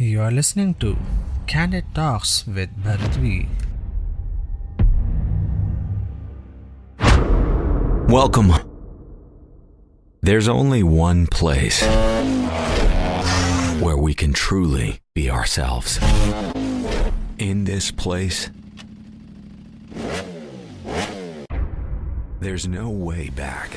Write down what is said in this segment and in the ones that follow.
You are listening to Candid Talks with Bharatvi. Welcome. There's only one place where we can truly be ourselves. In this place, there's no way back.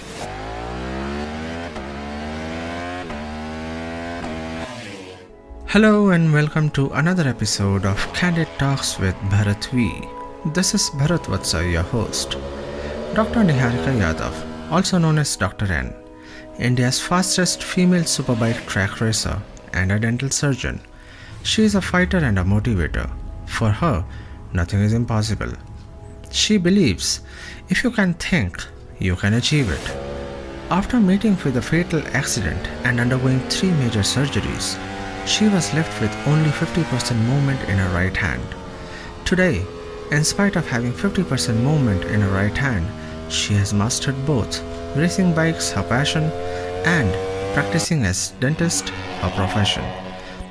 Hello and welcome to another episode of Candid Talks with Bharatvi. This is Bharat Vatsa, your host. Dr. Neharika Yadav, also known as Dr.N, India's fastest female superbike track racer and a dental surgeon. She is a fighter and a motivator. For her, nothing is impossible. She believes if you can think, you can achieve it. After meeting with a fatal accident and undergoing 3 major surgeries, she was left with only 50% movement in her right hand. Today, in spite of having 50% movement in her right hand, she has mastered both racing bikes, her passion, and practicing as dentist, her profession.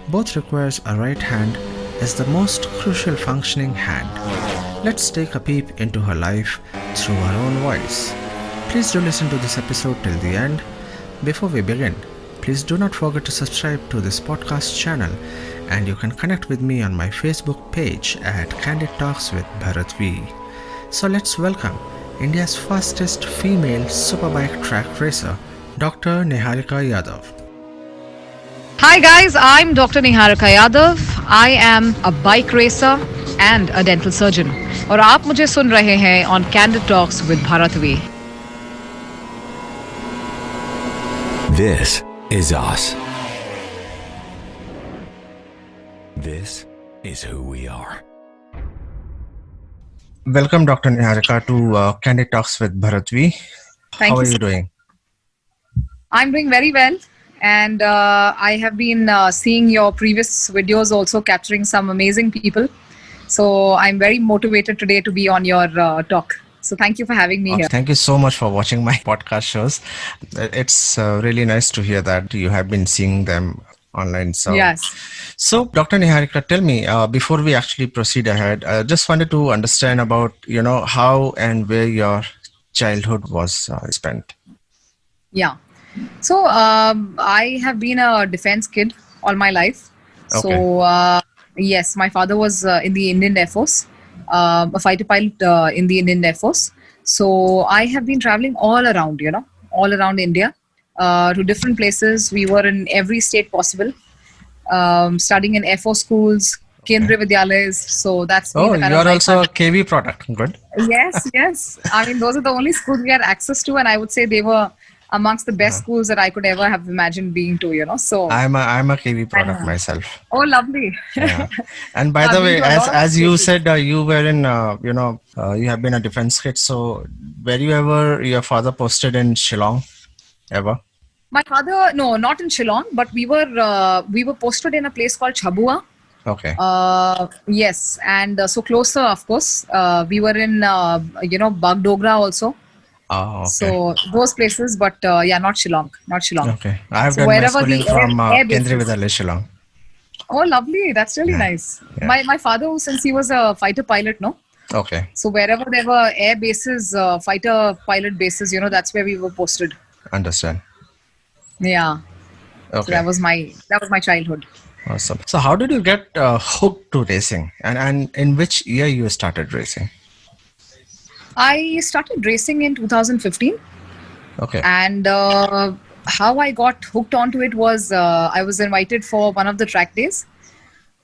Both requires a right hand as the most crucial functioning hand. Let's take a peep into her life through her own voice. Please do listen to this episode till the end. Before we begin, please do not forget to subscribe to this podcast channel, and you can connect with me on my Facebook page at Candid Talks with Bharatvi. So let's welcome India's fastest female superbike track racer, Dr. Neharika Yadav. Hi guys, I'm Dr. Neharika Yadav. I am a bike racer and a dental surgeon. और आप मुझे सुन रहे हैं on Candid Talks with Bharatvi. This is us. This is who we are. Welcome, Dr. Neharika, to Candid Talks with Bharatvi. Thank How are you. you doing? I'm doing very well, and I have been seeing your previous videos also capturing some amazing people. So I'm very motivated today to be on your talk. So thank you for having me here. Thank you so much for watching my podcast shows. It's really nice to hear that you have been seeing them online. Yes. So, Dr. Neharika, tell me, before we actually proceed ahead, I just wanted to understand about, how and where your childhood was spent. Yeah. So I have been a defense kid all my life. Okay. So yes, my father was in the Indian Air Force, a fighter pilot in the Indian Air Force. So I have been traveling all around India to different places. We were in every state possible, studying in Air Force schools, Kendriya Vidyalayas. So that's Oh, the kind you of are life also a KV product. Good. Yes. I mean, those are the only schools we had access to, and I would say they were amongst the best schools that I could ever have imagined being to. So I'm a KV product myself. oh, lovely. Yeah. And by I've the been way, to a lot of as you places. said, you were in, you have been a defense kid. So, were you ever your father posted in Shillong? Ever? My father, no, not in Shillong, but we were posted in a place called Chabua. Okay. Yes, and so closer, of course. We were in, Bagdogra also. Oh, okay. So those places, but yeah, not Shillong. Okay. I have So done my wherever schooling the from air Kendriya bases. Vidyalayas, Shillong. Oh, lovely. That's really Yeah. nice. Yeah. My father, since he was a fighter pilot, no? Okay. So wherever there were air bases, fighter pilot bases, that's where we were posted. Understand. Yeah. So Okay. that was my childhood. Awesome. So, how did you get hooked to racing, and in which year you started racing? I started racing in 2015, Okay. and how I got hooked onto it was I was invited for one of the track days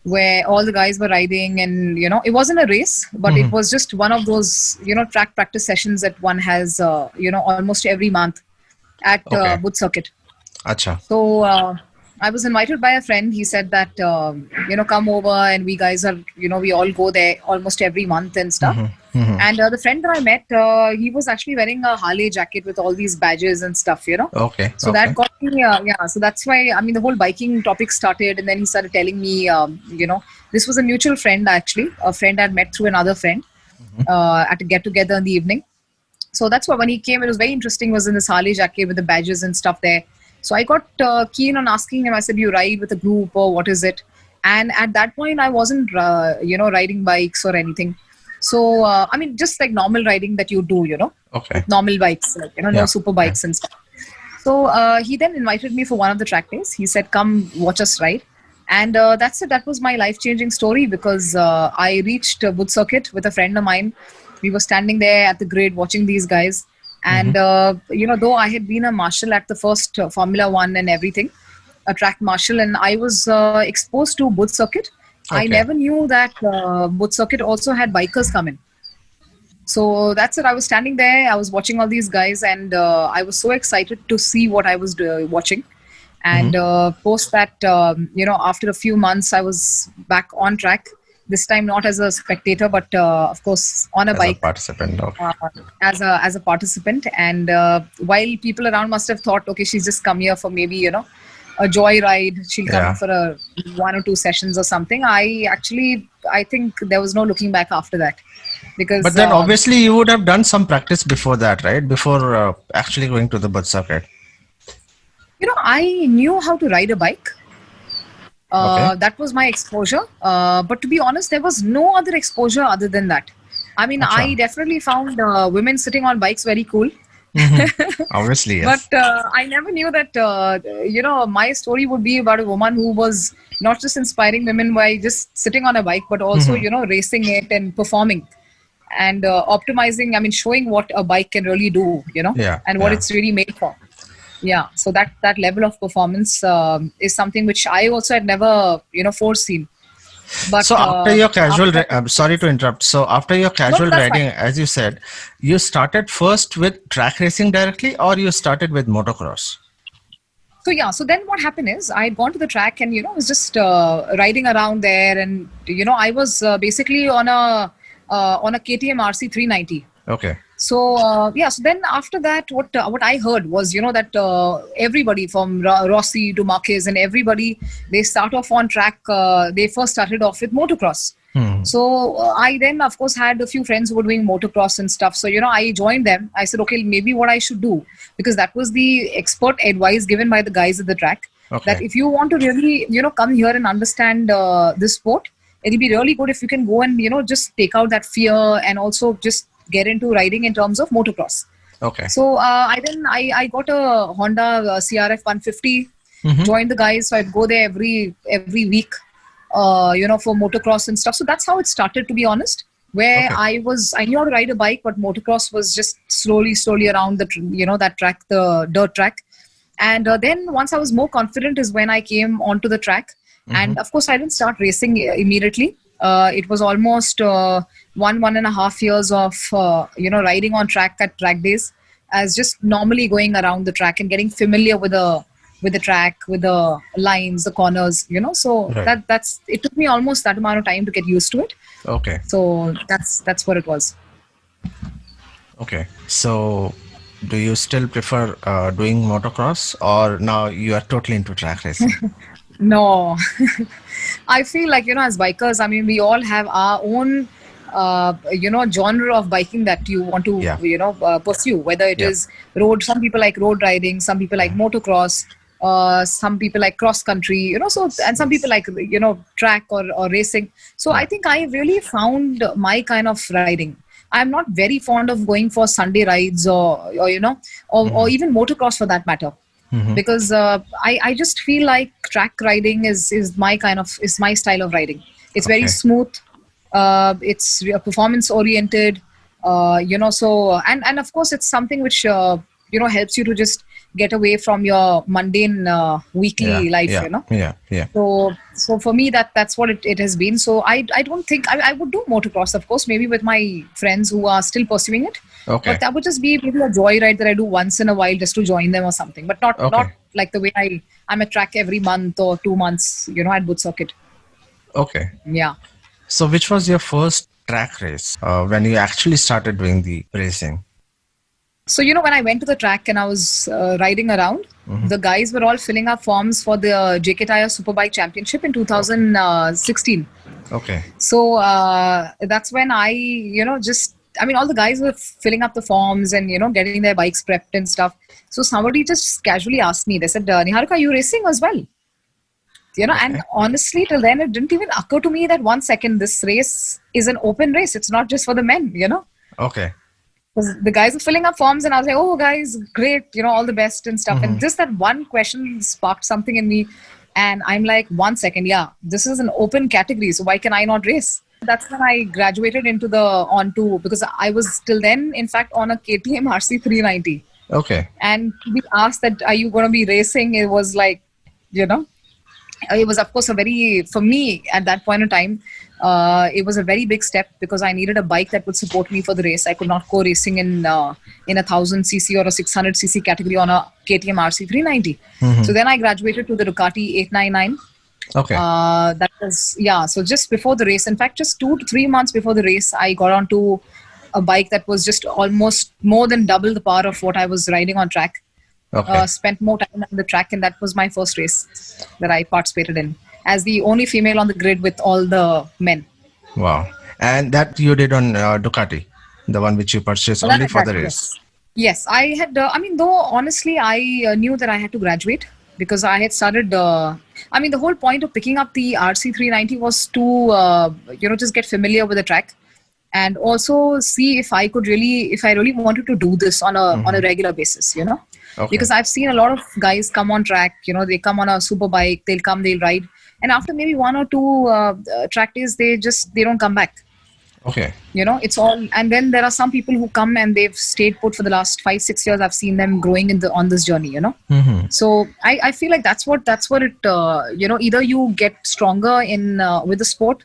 where all the guys were riding, and it wasn't a race, but it was just one of those track practice sessions that one has almost every month at Okay. Wood Circuit. Acha. So I was invited by a friend. He said that come over, and we guys are we all go there almost every month and stuff. And the friend that I met, he was actually wearing a Harley jacket with all these badges and stuff, Okay. So that got me, so that's why, I mean, the whole biking topic started. And then he started telling me, this was a mutual friend, actually, a friend I'd met through another friend at a get together in the evening. So that's why when he came, it was very interesting, was in this Harley jacket with the badges and stuff there. So I got keen on asking him. I said, you ride with a group or what is it? And at that point, I wasn't, riding bikes or anything. So, just like normal riding that you do, Okay. with normal bikes, like, no Yeah. super bikes and stuff. So he then invited me for one of the track days. He said, "Come watch us ride." And that's it. That was my life-changing story because I reached Wood Circuit with a friend of mine. We were standing there at the grid watching these guys. And, though I had been a marshal at the first Formula One and everything, a track marshal, and I was exposed to Wood Circuit. I Okay. never knew that Wood Circuit also had bikers come in. So that's it. I was standing there. I was watching all these guys, and I was so excited to see what I was watching. And post that, after a few months, I was back on track. This time, not as a spectator, but of course, on a As a bike participant. Okay. as a participant. And while people around must have thought, okay, she's just come here for maybe a joyride. She'll come Yeah. for a 1 or 2 sessions or something. I think there was no looking back after that. Because But then obviously you would have done some practice before that, right? Before actually going to the Bud circuit. I knew how to ride a bike. Okay. That was my exposure. But to be honest, there was no other exposure other than that. I mean, Acha. I definitely found women sitting on bikes very cool. Obviously, yes. But I never knew that, my story would be about a woman who was not just inspiring women by just sitting on a bike, but also, racing it and performing and optimizing. I mean, showing what a bike can really do, Yeah, and what yeah. it's really made for. Yeah. So that level of performance is something which I also had never, foreseen. But So after your casual, I'm sorry yes. to interrupt. So after your casual that's riding, fine. as you said, you started first with track racing directly, or you started with motocross? So yeah, so then what happened is I'd gone to the track and was just riding around there, and I was basically on a KTM RC 390. Okay. So so then after that, what I heard was that everybody from Rossi to Marquez and everybody, they start off on track. They first started off with motocross. So I then, of course, had a few friends who were doing motocross and stuff. So, I joined them. I said, okay, maybe what I should do, because that was the expert advice given by the guys at the track, Okay. that if you want to really, come here and understand this sport, it'll be really good if you can go and, just take out that fear and also just get into riding in terms of motocross. Okay. So I got a Honda CRF 150, joined the guys. So I'd go there every week, for motocross and stuff. So that's how it started, to be honest. Where Okay. I knew how to ride a bike, but motocross was just slowly around that track, the dirt track. And then once I was more confident is when I came onto the track. And of course, I didn't start racing immediately. It was almost 1.5 years of riding on track at track days, as just normally going around the track and getting familiar with the track, with the lines, the corners. So Right. that's it took me almost that amount of time to get used to it. Okay. So that's what it was. Okay. So do you still prefer doing motocross, or now you are totally into track racing? No, I feel like, as bikers, I mean, we all have our own, genre of biking that you want to, Yeah. pursue, whether it Yeah. is road. Some people like road riding, some people like motocross, some people like cross country, so, and some people like, track or racing. So I think I really found my kind of riding. I'm not very fond of going for Sunday rides or or even motocross for that matter. Because I just feel like track riding is my style of riding. It's very Okay. smooth. It's performance oriented. So and of course it's something which helps you to just get away from your mundane weekly life. Yeah. Yeah. So for me that's what it has been. So I don't think I would do motocross, of course, maybe with my friends who are still pursuing it. Okay. But that would just be maybe a joyride that I do once in a while just to join them or something. But not Okay. like the way I'm at track every month or 2 months, at Boot Circuit. Okay. Yeah. So which was your first track race when you actually started doing the racing? So, when I went to the track and I was riding around, the guys were all filling up forms for the JK Tire Superbike Championship in 2016. Okay. So that's when I, all the guys were filling up the forms and, getting their bikes prepped and stuff. So somebody just casually asked me, they said, Niharika, are you racing as well? And honestly, till then, it didn't even occur to me that 1 second, this race is an open race. It's not just for the men. Okay. Because the guys are filling up forms, and I was like, oh, guys, great, all the best and stuff. And just that one question sparked something in me. And I'm like, 1 second, yeah, this is an open category. So why can I not race? That's when I graduated into the onto, because I was till then, in fact, on a KTM RC 390. Okay. And to be asked that, are you going to be racing? It was like, it was, of course, for me at that point in time, it was a very big step because I needed a bike that would support me for the race. I could not go racing in a 1000cc or a 600cc category on a KTM RC 390. So then I graduated to the Ducati 899. Okay. That was, so just before the race, in fact, just 2 to 3 months before the race, I got onto a bike that was just almost more than double the power of what I was riding on track. Okay. Spent more time on the track, and that was my first race that I participated in as the only female on the grid with all the men. Wow. And that you did on Ducati, the one which you purchased only for the race. Yes, I had, though honestly, I knew that I had to graduate because I had started, the whole point of picking up the RC 390 was to, just get familiar with the track and also see if I really wanted to do this on a regular basis, Okay. Because I've seen a lot of guys come on track, they come on a superbike, they'll ride. And after maybe 1 or 2 track days, they don't come back. Okay. It's all, and then there are some people who come and they've stayed put for the last 5-6 years. I've seen them growing on this journey, So I feel like that's what it, either you get stronger in with the sport,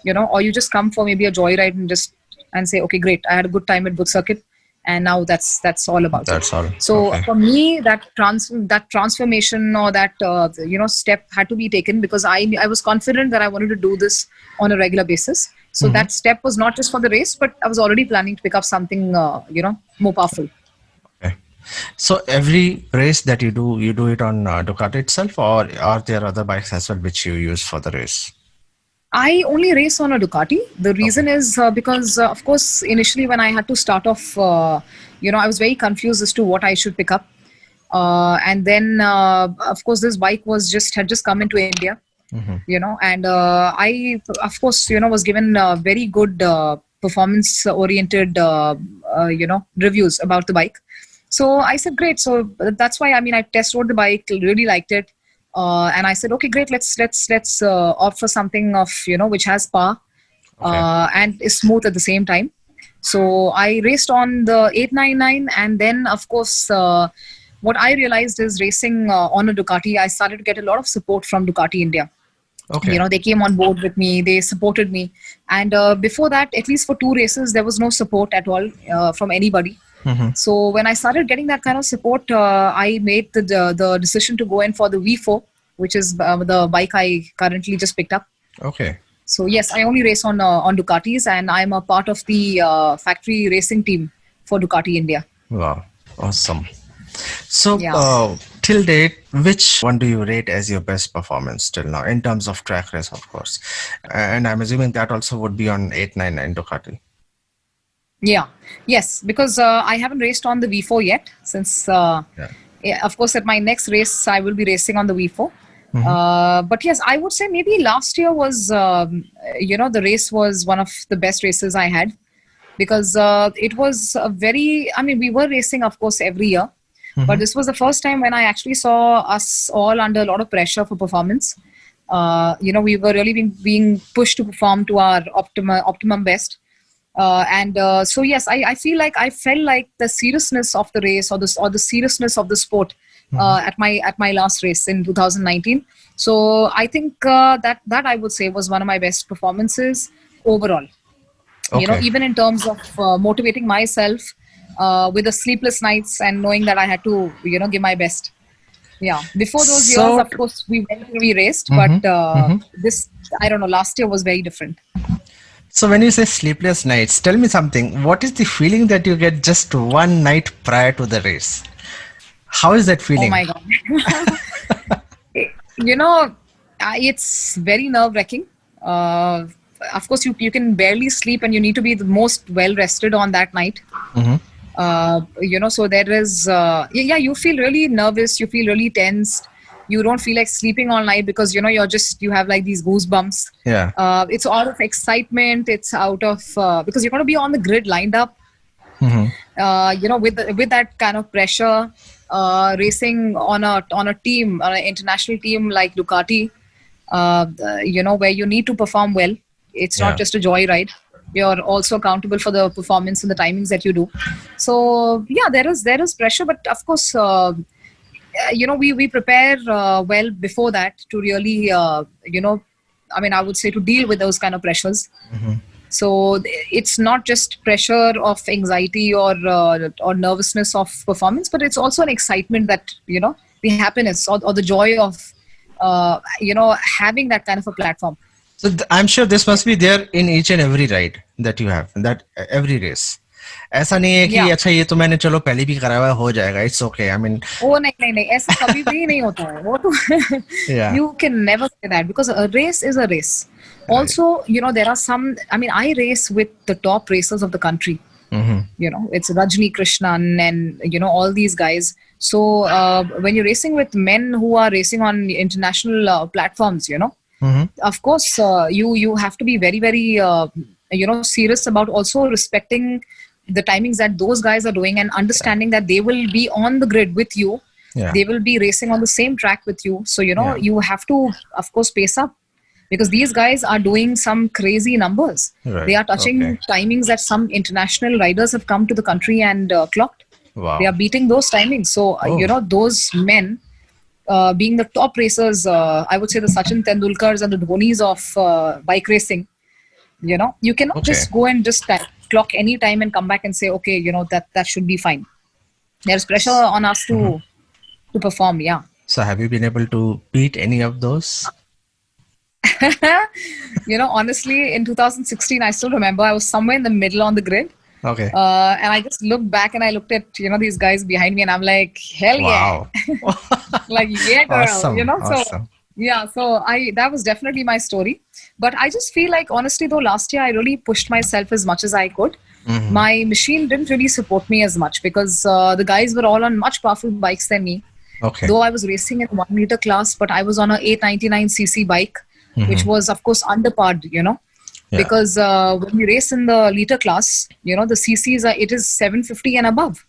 or you just come for maybe a joyride and say, okay, great, I had a good time at Booth Circuit. And now that's all about That's it. all. So Okay. for me, that transformation or that step had to be taken because I was confident that I wanted to do this on a regular basis. So that step was not just for the race, but I was already planning to pick up something more powerful. Okay. So every race that you do it on Ducati itself, or are there other bikes as well which you use for the race? I only race on a Ducati. The reason is because, of course, initially when I had to start off, I was very confused as to what I should pick up. And then, of course, this bike had just come into India, and I, of course, was given very good performance-oriented, reviews about the bike. So I said, great. So that's why, I test rode the bike, really liked it. And I said, okay, great. Let's opt for something of, which has power and is smooth at the same time. So I raced on the 899. And then, of course, what I realized is racing on a Ducati, I started to get a lot of support from Ducati India. Okay. They came on board with me. They supported me. And before that, at least for 2 races, there was no support at all from anybody. So when I started getting that kind of support, I made the decision to go in for the V4, which is the bike I currently just picked up. Okay. So yes, I only race on Ducatis, and I'm a part of the factory racing team for Ducati India. Wow. Awesome. So Yeah. till date, which one do you rate as your best performance till now in terms of track race, of course? And I'm assuming that also would be on 899 Ducati. Yeah. Yes, because I haven't raced on the V4 yet since, of course, at my next race, I will be racing on the V4. But yes, I would say maybe last year was, the race was one of the best races I had because it was we were racing, of course, every year. But this was the first time when I actually saw us all under a lot of pressure for performance. We were really being pushed to perform to our optimum best. So yes, I felt like the seriousness of the race or the seriousness of the sport at my last race in 2019. So I think that I would say was one of my best performances overall. Okay. Even in terms of motivating myself with the sleepless nights and knowing that I had to give my best. Yeah. Before those years, of course, we raced, but this, I don't know, last year was very different. So when you say sleepless nights, tell me something. What is the feeling that you get just one night prior to the race? How is that feeling? Oh my God. It's very nerve-wracking. Of course, you can barely sleep and you need to be the most well-rested on that night. So there is, you feel really nervous. You feel really tensed. You don't feel like sleeping all night because, you have like these goosebumps. Yeah. It's out of excitement. It's out of, because you're going to be on the grid lined up, with that kind of pressure, racing on a team, on an international team like Ducati, where you need to perform well. It's Yeah. not just a joyride. You're also accountable for the performance and the timings that you do. So yeah, there is pressure, but of course, we prepare well before that to really, I would say to deal with those kind of pressures. So it's not just pressure of anxiety or nervousness of performance, but it's also an excitement that, the happiness or the joy of, having that kind of a platform. So I'm sure this must be there in each and every ride that you have, that every race. ऐसा नहीं है कि Yeah. अच्छा ये तो मैंने चलो पहले भी करा हुआ है, हो जाएगा, it's okay. I mean, वो नहीं ऐसा कभी भी नहीं होता है वो तो. Yeah. You can never say that because a race is a race. Also, there are some, I race with the top racers of the country. It's Rajni Krishnan and all these guys. So when you're racing with men who are racing on international platforms, of course you have to be very, very serious about also respecting the timings that those guys are doing and understanding that they will be on the grid with you. Yeah. They will be racing on the same track with you. So, Yeah. you have to, of course, pace up because these guys are doing some crazy numbers. Right. They are touching Okay. timings that some international riders have come to the country and clocked. Wow. They are beating those timings. So, Oh. those men being the top racers, I would say the Sachin Tendulkars and the Dhonis of bike racing, you cannot Okay. just go and just clock any time and come back and say, okay, that should be fine. There's pressure on us to perform. Yeah. So have you been able to beat any of those? Honestly, in 2016, I still remember I was somewhere in the middle on the grid. Okay. And I just looked back and I looked at, these guys behind me and I'm like, hell Wow. yeah. Like, yeah, girl. Awesome. So Awesome. yeah, so that was definitely my story. But I just feel like, honestly, though, last year I really pushed myself as much as I could. My machine didn't really support me as much because the guys were all on much powerful bikes than me. Okay. Though I was racing in 1 meter class, but I was on a 899cc bike, which was, of course, underpowered, Yeah. because when we race in the liter class, the cc's it is 750 and above.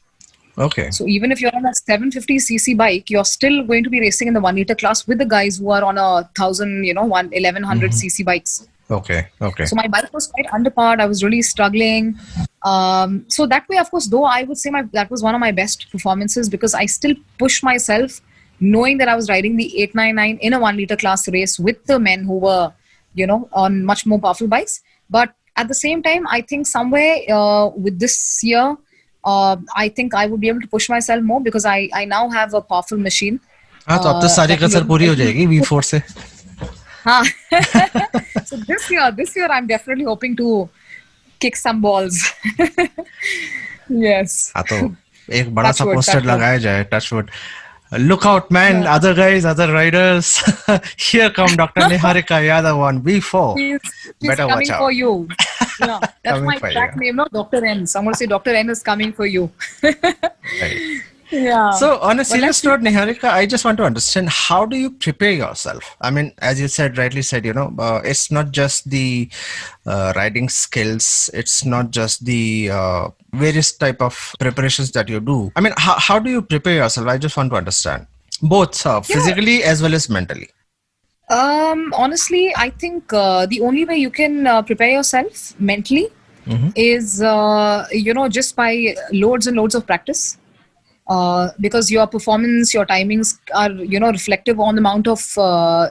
Okay. So even if you're on a 750cc bike, you're still going to be racing in the 1 liter class with the guys who are on a 1100cc bikes. Okay. Okay. So my bike was quite underpowered. I was really struggling. So that way, of course, though I would say that was one of my best performances because I still pushed myself, knowing that I was riding the 899 in a 1 liter class race with the men who were, on much more powerful bikes. But at the same time, I think somewhere with this year, I think I would be able to push myself more because I now have a powerful machine. हाँ तो अब तो सारी कसर पूरी हो जाएगी V4 से. हाँ. So this year I'm definitely hoping to kick some balls. Yes. हाँ तो एक बड़ा सा Touch wood, poster touch wood. लगाया जाए. Touch wood. Look out, man! Yeah. Other guys, other riders. Here come Dr. Neharika Yadav on V4. He's Better coming watch out. for you. Yeah, that's Coming my for track you. name, no? Dr.N. Someone say Dr.N is coming for you. Right. Yeah. So on a But serious note, Neharika, I just want to understand, how do you prepare yourself? I mean, as you said, rightly said, it's not just the riding skills. It's not just the various type of preparations that you do. I mean, how do you prepare yourself? I just want to understand both physically as well as mentally. Honestly, I think the only way you can prepare yourself mentally is, just by loads and loads of practice. Because your performance, your timings are, reflective on the amount of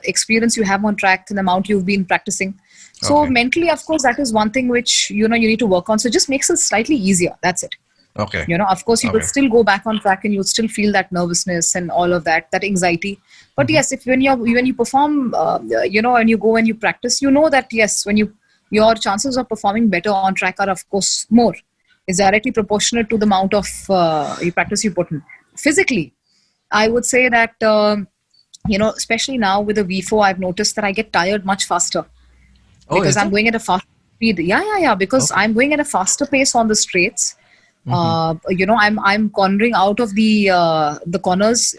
experience you have on track and the amount you've been practicing. So Okay. mentally, of course, that is one thing which, you need to work on. So it just makes it slightly easier. That's it. Okay. Of course, you will Okay. still go back on track and you'll still feel that nervousness and all of that anxiety. But yes, when you perform, and you go and you practice, that yes, when your chances of performing better on track are of course more. Is directly proportionate to the amount of practice you put in. Physically, I would say that, especially now with the V4, I've noticed that I get tired much faster. Oh, Because is I'm it? going at a fast speed. Yeah. Because Okay. I'm going at a faster pace on the straights. I'm cornering out of the corners,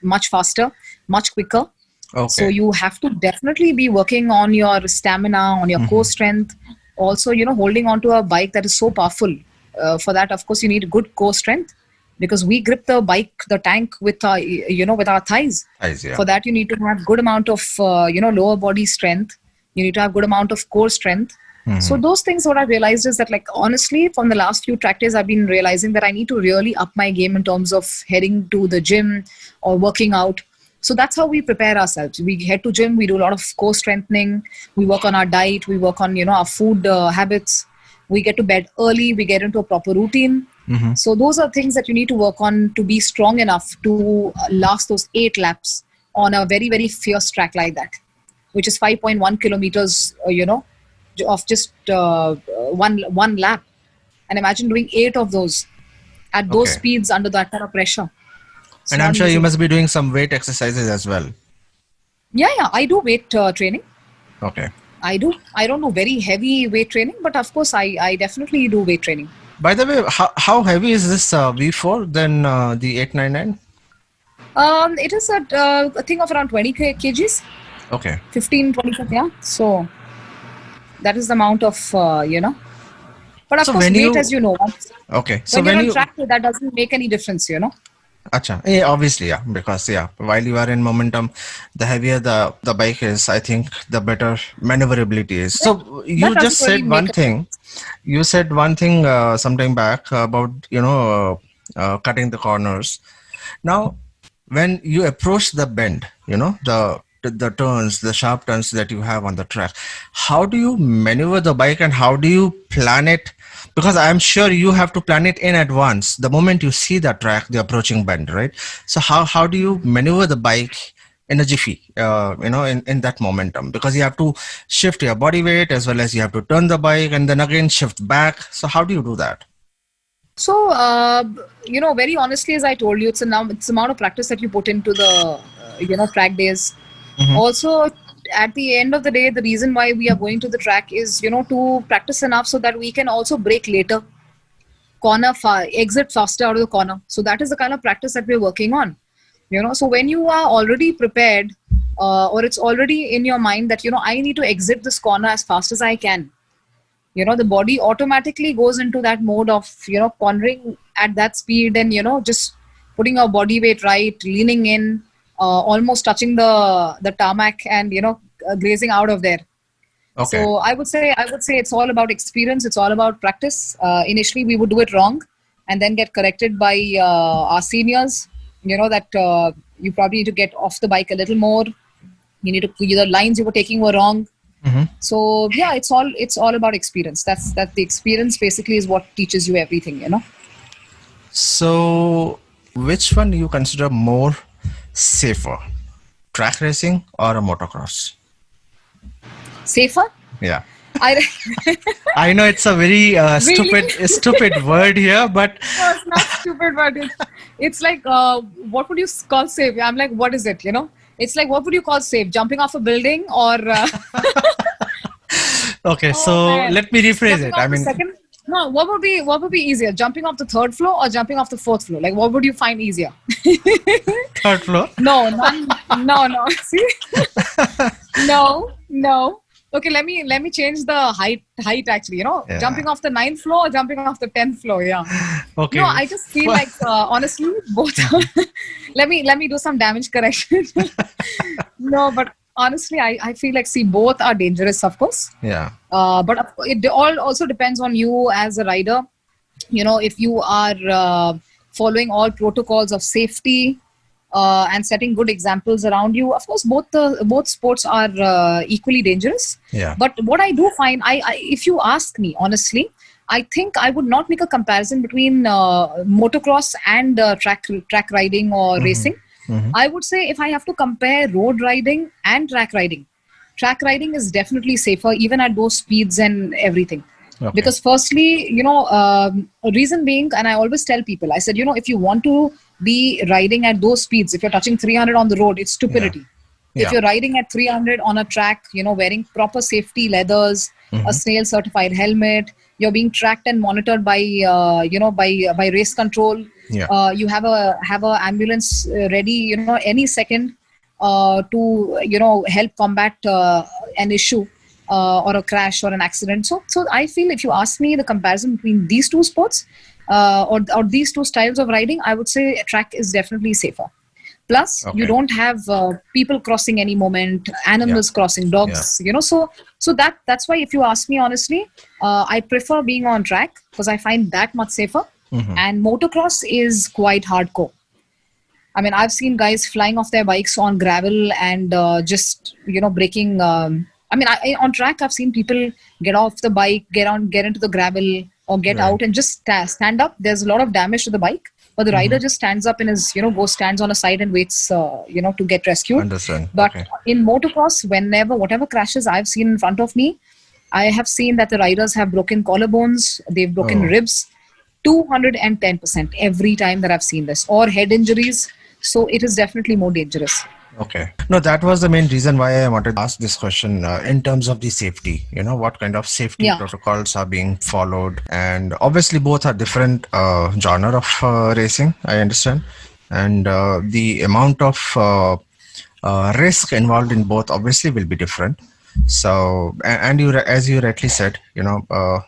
much faster. much quicker. Okay. So you have to definitely be working on your stamina, on your core strength. Also, holding onto a bike that is so powerful. For that, of course, you need good core strength, because we grip the tank with our, with our thighs. Yeah. For that, you need to have good amount of, lower body strength. You need to have good amount of core strength. So those things, what I realized is that, like, honestly, from the last few track days, I've been realizing that I need to really up my game in terms of heading to the gym or working out. So that's how we prepare ourselves. We head to gym, we do a lot of core strengthening, we work on our diet, we work on, our food habits. We get to bed early, we get into a proper routine. So those are things that you need to work on to be strong enough to last those 8 laps on a very, very fierce track like that, which is 5.1 kilometers, of just one lap. And imagine doing 8 of those at those speeds under that kind of pressure. And I'm sure you must be doing some weight exercises as well. Yeah, I do weight training. Okay. I do. I don't do very heavy weight training, but of course, I definitely do weight training. By the way, how heavy is this V4 than the 899? It is a thing of around 20 kgs. Okay. 15, 25, yeah. So that is the amount of, But of course, weight, as you know. Okay. So when you're on track, that doesn't make any difference, Acha. Yeah, obviously, yeah. Because, while you are in momentum, the heavier the bike is, I think the better maneuverability is. So you just said one thing. You said one thing sometime back about, cutting the corners. Now, when you approach the bend, the turns, the sharp turns that you have on the track, how do you maneuver the bike and how do you plan it? Because I'm sure you have to plan it in advance the moment you see the track, the approaching bend, right? So how do you maneuver the bike in a jiffy, in that momentum? Because you have to shift your body weight as well as you have to turn the bike and then again shift back. So how do you do that? So, very honestly, as I told you, it's amount of practice that you put into the, track days. Also, at the end of the day, the reason why we are going to the track is, to practice enough so that we can also brake later, exit faster out of the corner. So that is the kind of practice that we're working on. So when you are already prepared, or it's already in your mind that, I need to exit this corner as fast as I can. The body automatically goes into that mode of, cornering at that speed and, just putting our body weight right, leaning in, almost touching the tarmac and, grazing out of there. Okay. So I would say it's all about experience. It's all about practice. Initially, we would do it wrong and then get corrected by our seniors, that you probably need to get off the bike a little more. You need to, the lines you were taking were wrong. So yeah, it's all about experience. That's the experience basically is what teaches you everything, So which one do you consider more safer, track racing or a motocross? Safer? Yeah. I know it's a very stupid word here, but no, it's not stupid, but it's like what would you call safe? I'm like, what is it? It's like, what would you call safe? Jumping off a building or? Okay, let me rephrase it. I mean, no, what would be easier? Jumping off the 3rd floor or jumping off the 4th floor? Like, what would you find easier? 3rd floor? No. See, no. Okay, let me change the height actually, jumping off the 9th floor or jumping off the 10th floor. Yeah. Okay. No, I just feel like, honestly, both. let me do some damage correction. No, but honestly, I feel like, both are dangerous, of course. Yeah. But it all also depends on you as a rider. If you are following all protocols of safety, and setting good examples around you. Of course, both sports are equally dangerous. Yeah. But what I do find, if you ask me honestly, I think I would not make a comparison between motocross and track riding or racing. I would say if I have to compare road riding and track riding is definitely safer even at those speeds and everything. Okay. Because firstly, reason being, and I always tell people, I said, if you want to be riding at those speeds, if you're touching 300 on the road, it's stupidity. Yeah. If you're riding at 300 on a track, wearing proper safety leathers, a snail certified helmet, you're being tracked and monitored by by race control. Yeah. You have a ambulance ready, any second to help combat an issue or a crash or an accident. So I feel if you ask me the comparison between these two sports or these two styles of riding, I would say track is definitely safer. Plus, you Okay. don't have people crossing any moment, animals crossing, dogs. So that's why if you ask me honestly, I prefer being on track because I find that much safer. And motocross is quite hardcore. I mean, I've seen guys flying off their bikes on gravel and just breaking. On track, I've seen people get off the bike, get into the gravel, or get Right. out and just stand up. There's a lot of damage to the bike, but the rider just stands up and stands on a side and waits, to get rescued. Understand. But Okay. in motocross, whatever crashes I've seen in front of me, I have seen that the riders have broken collarbones, they've broken Oh. ribs, 210% every time that I've seen this, or head injuries. So it is definitely more dangerous. Okay. No, that was the main reason why I wanted to ask this question in terms of the safety. What kind of safety Yeah. protocols are being followed? And obviously, both are different genre of racing, I understand. And the amount of risk involved in both obviously will be different. So, and as you rightly said,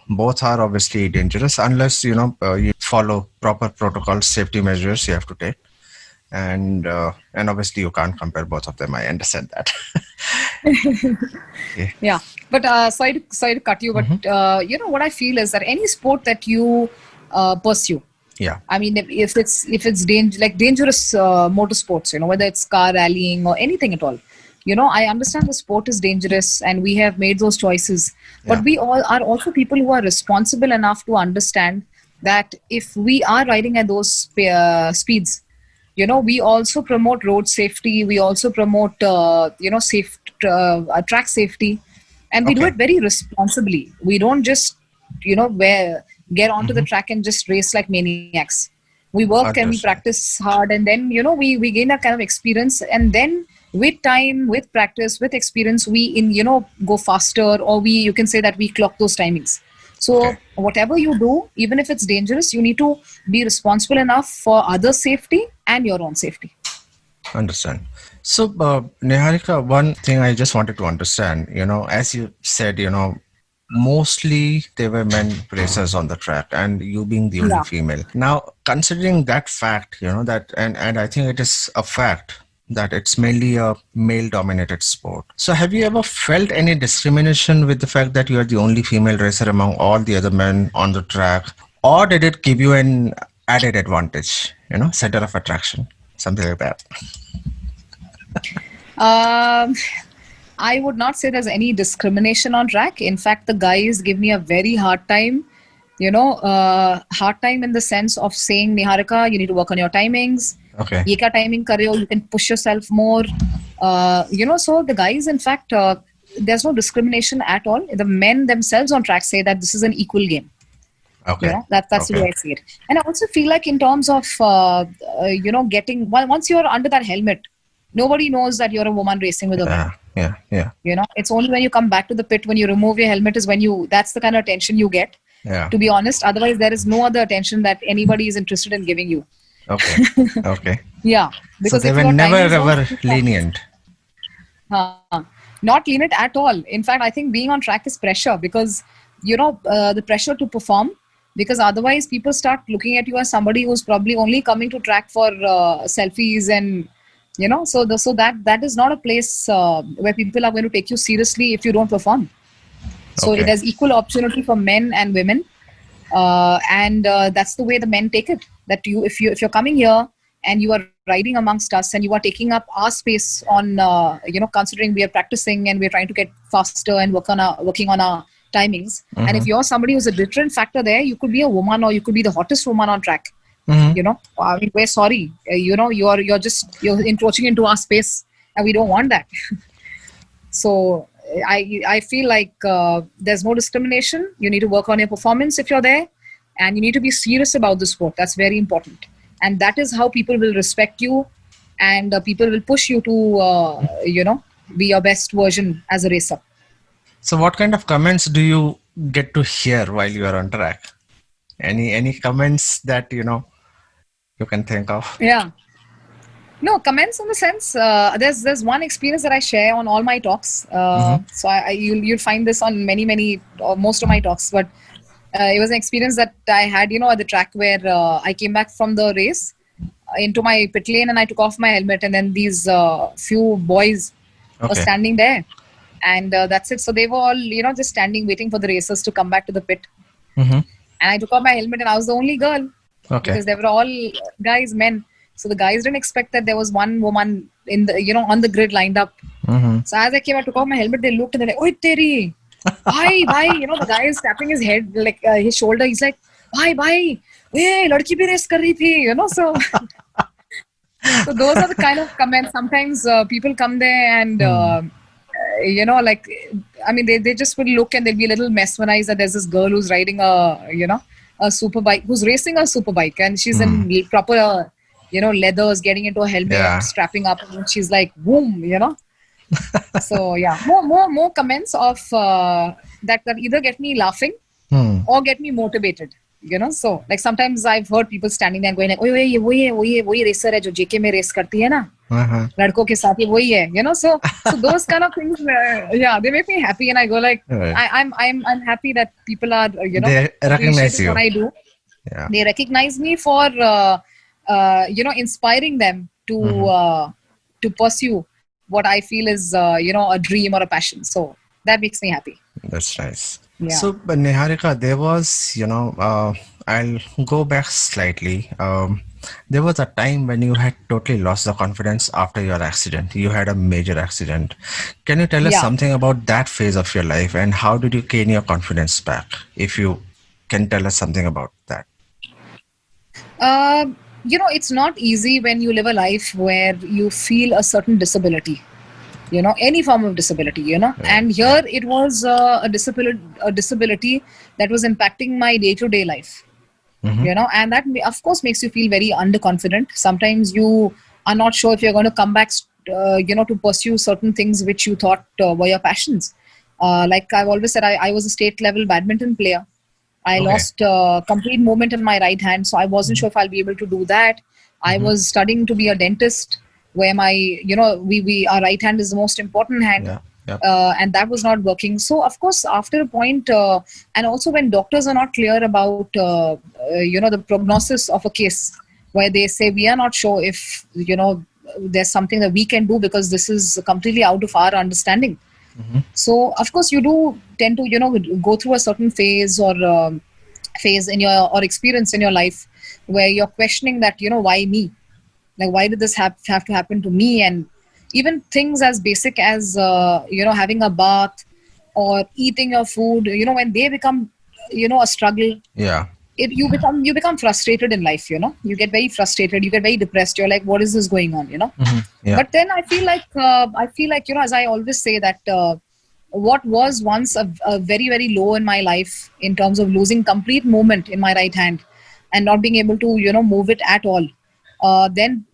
both are obviously dangerous unless, you follow proper protocols, safety measures you have to take. And obviously you can't compare both of them. I understand that. Okay. Yeah, but sorry to cut you, but what I feel is that any sport that you pursue, Yeah. I mean, if it's dangerous motorsports, whether it's car rallying or anything at all, I understand the sport is dangerous and we have made those choices, but Yeah. we all are also people who are responsible enough to understand that if we are riding at those speeds, we also promote road safety, we also promote safe track safety, and we do Okay. it very responsibly. We don't just get onto the track and just race like maniacs. We work and we Understand. practice hard, and then we gain that kind of experience, and then with time, with practice, with experience, we go faster, or you can say that we clock those timings. So Okay. whatever you do, even if it's dangerous, you need to be responsible enough for others' safety and your own safety. Understand. So, Neharika, one thing I just wanted to understand, as you said, mostly they were men racers on the track and you being the only Yeah. female. Now, considering that fact, that, and I think it is a fact that it's mainly a male dominated sport. So have you ever felt any discrimination with the fact that you are the only female racer among all the other men on the track? Or did it give you an added advantage, center of attraction, something like that? I would not say there's any discrimination on track. In fact, the guys give me a very hard time. Hard time in the sense of saying, Niharika, you need to work on your timings. Okay. Ye kya timing kar rahe ho? You can push yourself more. So the guys, in fact, there's no discrimination at all. The men themselves on track say that this is an equal game. Okay. That's the way I see it. And I also feel like in terms of, getting, once you're under that helmet, nobody knows that you're a woman racing with a man. Yeah. It's only when you come back to the pit, when you remove your helmet, is when that's the kind of attention you get. Yeah. To be honest, otherwise there is no other attention that anybody is interested in giving you. Okay. Okay. Yeah, because so they if were your never timings don't ever fit, lenient. not lenient at all. In fact, I think being on track is pressure because the pressure to perform. Because otherwise, people start looking at you as somebody who's probably only coming to track for selfies and so that is not a place where people are going to take you seriously if you don't perform. So Okay. there's equal opportunity for men and women, and that's the way the men take it. That if you're coming here and you are riding amongst us and you are taking up our space on considering we are practicing and we're trying to get faster and working on our timings. And if you're somebody who's a deterrent factor there, you could be a woman or you could be the hottest woman on track. I mean, we're sorry. You're encroaching into our space, and we don't want that. So I feel like there's no discrimination. You need to work on your performance if you're there, and you need to be serious about the sport. That's very important, and that is how people will respect you, and people will push you to be your best version as a racer. So what kind of comments do you get to hear while you are on track? Any comments that you can think of? Yeah. No comments in the sense. There's one experience that I share on all my talks. So you'll find this on many most of my talks. But it was an experience that I had, at the track where I came back from the race into my pit lane and I took off my helmet, and then these few boys were Okay. standing there, and that's it. So they were all, just standing waiting for the racers to come back to the pit. Mm-hmm. And I took off my helmet, and I was the only girl Okay. because they were all guys, men. So the guys didn't expect that there was one woman in the, on the grid lined up. Mm-hmm. So as I came, I took off my helmet. They looked and they're like, "Oi, teri, bhai." The guy is tapping his head, like his shoulder. He's like, "Bhai, hey, ladki bhi race kar rahi thi," So, so those are the kind of comments. Sometimes people come there and, they just will look and they'll be a little mesmerized that there's this girl who's riding a super bike, who's racing a super bike, and she's in proper, leathers, getting into a helmet, Yeah. strapping up, and she's like, boom, So yeah, more comments of that either get me laughing or get me motivated. So like sometimes I've heard people standing there going like, "Oye, ye वही racer है जो JK में race करती है ना, लड़कों के साथ ये वही है." So those kind of things, they make me happy, and I go like, Right. I'm happy that people are They recognize appreciating you. what I do. Yeah. They recognize me for inspiring them to pursue what I feel is a dream or a passion. So that makes me happy. That's nice. Yeah. So, but Neharika, there was, I'll go back slightly. There was a time when you had totally lost the confidence after your accident. You had a major accident. Can you tell us Yeah. something about that phase of your life and how did you gain your confidence back? If you can tell us something about that. It's not easy when you live a life where you feel a certain disability, any form of disability, and here it was a disability that was impacting my day-to-day life, and that of course makes you feel very underconfident. Sometimes you are not sure if you're going to come back, to pursue certain things which you thought were your passions. Like I've always said, I was a state level badminton player. I lost complete movement in my right hand, so I wasn't sure if I'll be able to do that. I was studying to be a dentist, where my, our right hand is the most important hand. Yeah. Yep. And that was not working. So of course, after a point, and also when doctors are not clear about, the prognosis of a case, where they say we are not sure if, there's something that we can do because this is completely out of our understanding. So of course you do tend to go through a certain phase or phase in your or experience in your life where you're questioning that why me, like why did this have to happen to me, and even things as basic as having a bath or eating your food, when they become a struggle, Yeah. you become frustrated in life. You get very frustrated, you get very depressed, you're like, what is this going on? Yeah. But then I feel like as I always say that what was once a very very low in my life in terms of losing complete movement in my right hand and not being able to move it at all, then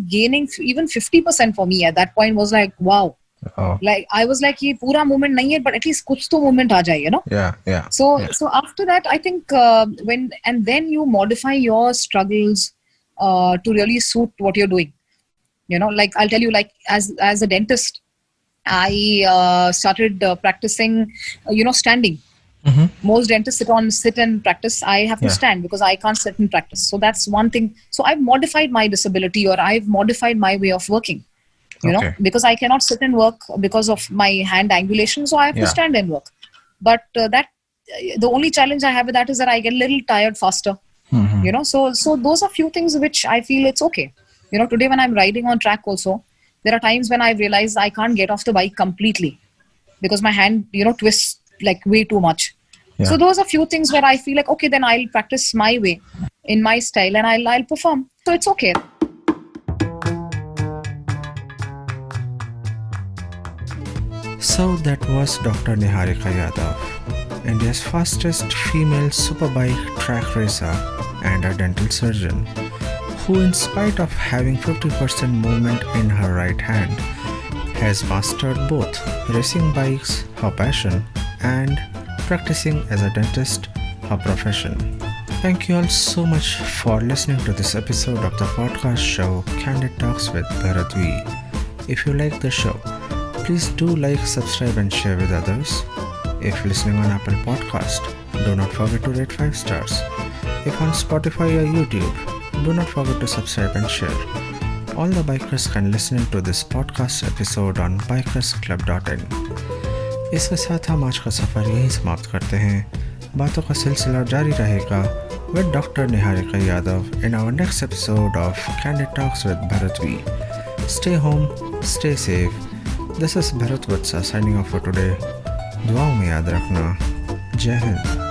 gaining even 50% for me at that point was like, wow. Oh. Like I was like, ye pura movement nahi hai, but at least kuch to movement aa jaye, Yeah. So after that, I think then you modify your struggles to really suit what you're doing. Like I'll tell you, like as a dentist, I started practicing, standing. Most dentists sit and practice. I have to stand because I can't sit and practice. So that's one thing. So I've modified my disability, or I've modified my way of working. Because I cannot sit and work because of my hand angulation, so I have to stand and work. But the only challenge I have with that is that I get a little tired faster. So those are few things which I feel it's okay. Today when I'm riding on track also, there are times when I realize I can't get off the bike completely because my hand twists like way too much. Yeah. So those are few things where I feel like, okay, then I'll practice my way in my style and I'll perform. So it's okay. So that was Dr. Neharika Yadav, India's fastest female superbike track racer and a dental surgeon, who in spite of having 50% movement in her right hand, has mastered both racing bikes, her passion, and practicing as a dentist, her profession. Thank you all so much for listening to this episode of the podcast show Candid Talks with Bharat V. If you like the show, please do like, subscribe and share with others. If listening on Apple Podcast, do not forget to rate 5 stars. If on Spotify or YouTube, do not forget to subscribe and share. All the bikers can listen to this podcast episode on bikersclub.in. इसके साथ हम आज का सफ़र यहीं समाप्त करते हैं. बातों का सिलसिला जारी रहेगा with Dr. Neharika Yadav in our next episode of Candid Talks with Bharat V. Stay home, stay safe. This is Bharat Vatsa signing off for today. दुआओं में याद रखना. जय हिंद.